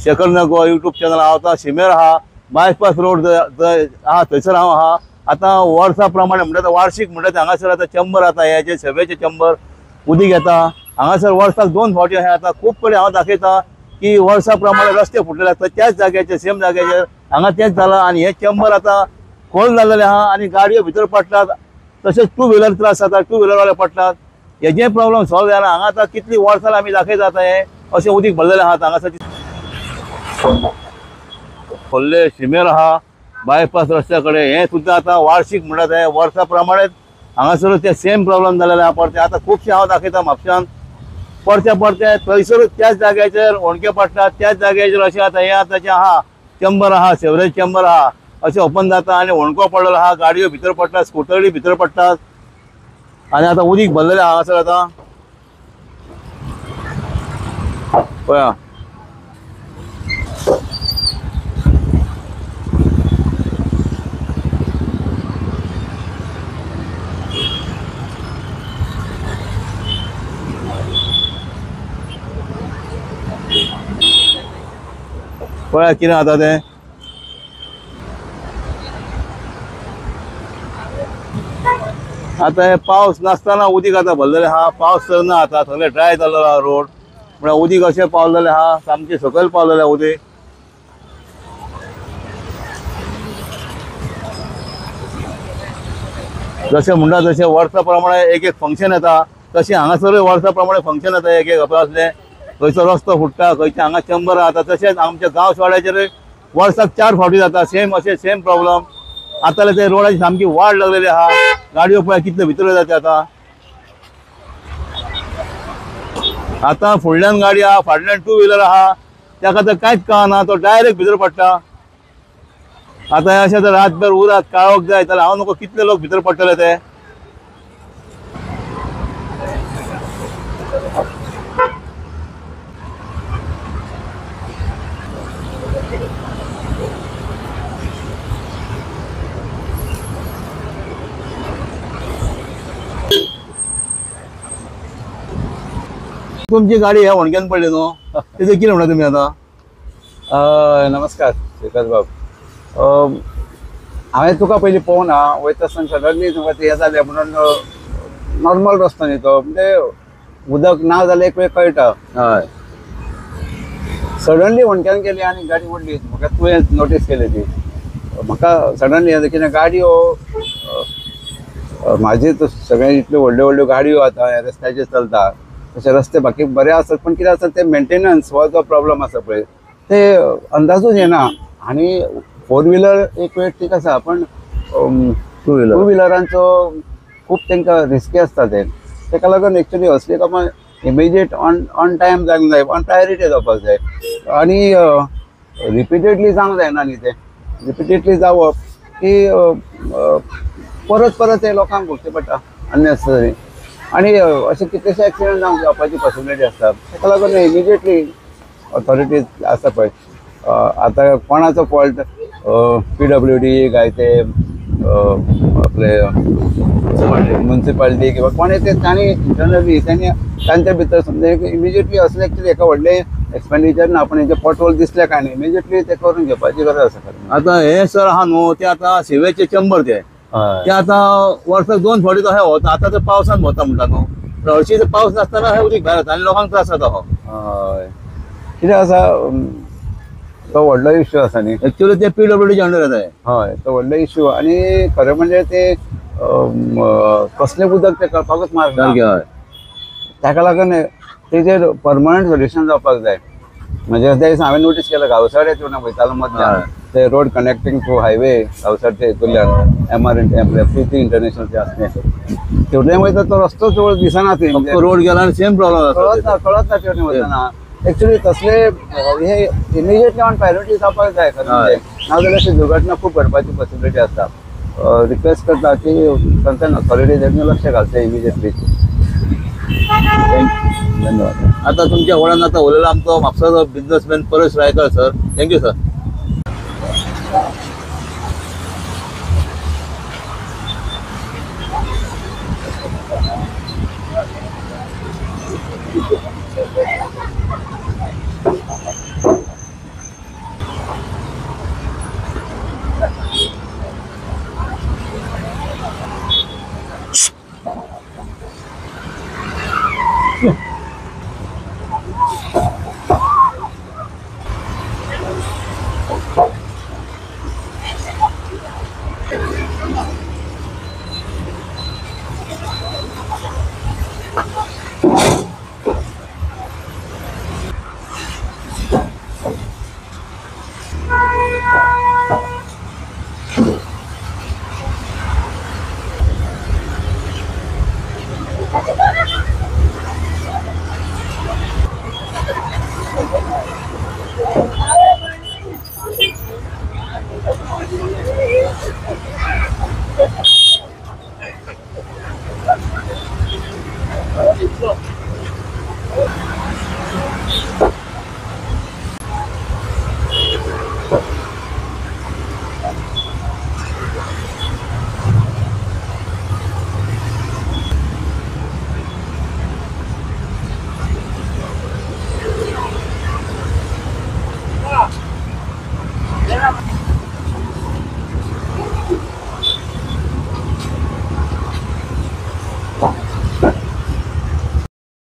Shekhar नगो YouTube channel हा शिमेर हा bypass road हा थंयसर हांव हा आता वर्सा प्रमाणे म्हणटा वार्षिक म्हणटा हांगासर आता चंबर आता हे सभेचे चंबर उदीक येता हांगासर वर्साक 2 फावटी हे आता खूब कडेन हांव दाखयता की वर्सा प्रमाणे रस्ते फुटलेले आसता त्याच जाग्याचेर सेम जाग्याचेर हांगा तेच जाला आनी हे चंबर आता खोल जाल्लेले आहा आनी गाडयो भितर पडटात तशेंच 2 व्हिलर त्रास जाता 2 व्हिलरवाले पडटात हेजे प्रॉब्लेम सॉल्व जायना हांगा आता कितली वर्सां आमी दाखयता आता हे अशें उदीक भरलेलें आहा हांगासर खोल्ले शिमेर आहा बायपास रस्त्या कडेन हे सुद्दां आता वार्षिक म्हणटात हे वर्सा प्रमाणेच हांगासर ते सेम प्रॉब्लेम जाल्लेले आहा परते आता खुबशे हांव दाखयता म्हापशान परते परते थंयसरूच त्याच जाग्याचेर होणके पडटात त्याच जाग्याचेर अशें आता हे आतांचे आहा चंबर आहा सेवरेज चंबर आहा अशें ओपन जाता आनी होणको पडलेलो आहा गाडयो भितर पडटात स्कुटरी भितर पडटात आनी आता उदीक भरलेलें हांगासर आता पळया पळया कितें जाता तें आता हे पावस नासतना उदीक आता भरलेलें आहा पावस तर ना आता सगळें ड्राय जाल्लो आहा रोड म्हळ्यार उदीक अशें पावलेलें आहा सामकें सकयल पावलेलें उदीक जशें म्हणटा तशें वर्सा प्रमाणे एक एक फंक्शन येता तशें हांगासरूय वर्सा प्रमाणे फंक्शन येता एक एक असलें खंयचो रस्तो फुट्टा खंयचे हांगा चंबर आता तशेंच आमच्या गांव स्वाड्याचेर वर्साक 4 फावटी जाता सेम अशें सेम प्रॉब्लेम आतां ते रोडाची सामकी वाड लागलेली आहा गाडयो पळय कितले भितर जाता आता फुडल्यान गाडी आहा फाटल्यान 2 व्हिलर आहा ताका तर कांयच कळना तो डायरेक्ट भितर पडटा आता अशें जर रातभर उरात काळोख जाय जाल्यार हांव नको कितले लोक भितर पडटले ते तुमची गाडी ह्या होणक्यान पडली न्हू तेजें कितें म्हणटा तुमी आतां नमस्कार श्रीकांत बाब हांवें तुका पयलीं पळोवना वयता आसतना सडनली तुका ते हे जालें म्हणून नॉर्मल रस्तो न्ही तो म्हणजे उदक ना जाल्यार एक वेळ कळटा हय सडनली होणक्यान गेली आनी गाडी ओडली म्हाका तुवें नोटीस केली ती म्हाका सडनली कितें गाडयो म्हाजे सगळे इतल्यो व्हडल्यो व्हडल्यो गाडयो आतां ह्या रस्त्याचेर चलता तशे रस्ते बाकी बरे आसतात पण कितें आसता ते मेंटेनन्स हो जो प्रॉब्लेम आसा पळय ते अंदाजूच येना आनी 4 व्हिलर एक वेळ ठीक आसा पण 2 व्हिलरांचो खूब तांकां रिस्की आसता ते ताका लागून एक्चुली असली कामां इमिजिएट ऑन टायम जावंक जाय ऑन प्रायोरिटी जावपाक जाय आनी रिपिटेडली जावंक जायना न्ही ते रिपिटेडली जावप की परत परत ते लोकांक भोगचें पडटा अननेसेसरी आनी अशें कितलेशे एक्सिडेंट जावपाची पॉसिबिलिटी आसता ताका लागून इमिजिएटली ऑथॉरिटीज आसा पळय आतां कोणाचो फॉल्ट PWD काय ते आपले म्युन्सिपालिटी किंवा कोणे ते तांणी इंटरनली तांच्या भितर समजा इमिजिएटली असलें एक्चुली एका व्हडले एक्सपेंडिचर ना पण हेचे पोर्टफोल दिसले काय नाही इमिजिएटली ते करून घेवपाची गरज आसा आता हे सर आहा न्हू ते आता सेवेचे चंबर ते आता वर्साक 2 फावटी तो हे होता आता तर पावसान होता म्हणटा न्हू हरशी पावस नासतना हे उदीक भायर येता आनी लोकांक त्रास जाता हो हय कितें आसा तो व्हडलो इश्यू आसा न्ही एक्चुअली ते PWD अंडर येता हय तो व्हडलो इश्यू आनी खरें म्हणजे ते कसलें उदक ते कळपाकूच मार्ग ना ताका लागून तेजेर परमनंट सोल्युशन जावपाक जाय म्हणजे ते हांवें नोटीस केलं गावसाडे येवन वयतालो मदल्यान ते रोड कनेक्टिंग टू हायवे गावसाड ते हितूंतल्यान MRNT आपल्या प्रीती इंटरनॅशनल ते आसलें तेवटेन वयता तो रस्तो चड दिसना ते रोड गेला आनी सेम प्रॉब्लेम कळत ना तेवटेन वयतना एक्चुअली तसले हे इमिजिएटली ऑन प्रायोरिटी जावपाक जाय खरें म्हणजे नाजाल्यार अशी दुर्घटना खूब घडपाची पॉसिबिलिटी आसता रिक्वेस्ट करता की कन्सर्न ऑथॉरिटी तेजेर लक्ष घालचे इमिजिएटली धन्यवाद आता तुमच्या वळान आता उलयला आमचो म्हापसाचो businessman Paresh Raikar sir thank you sir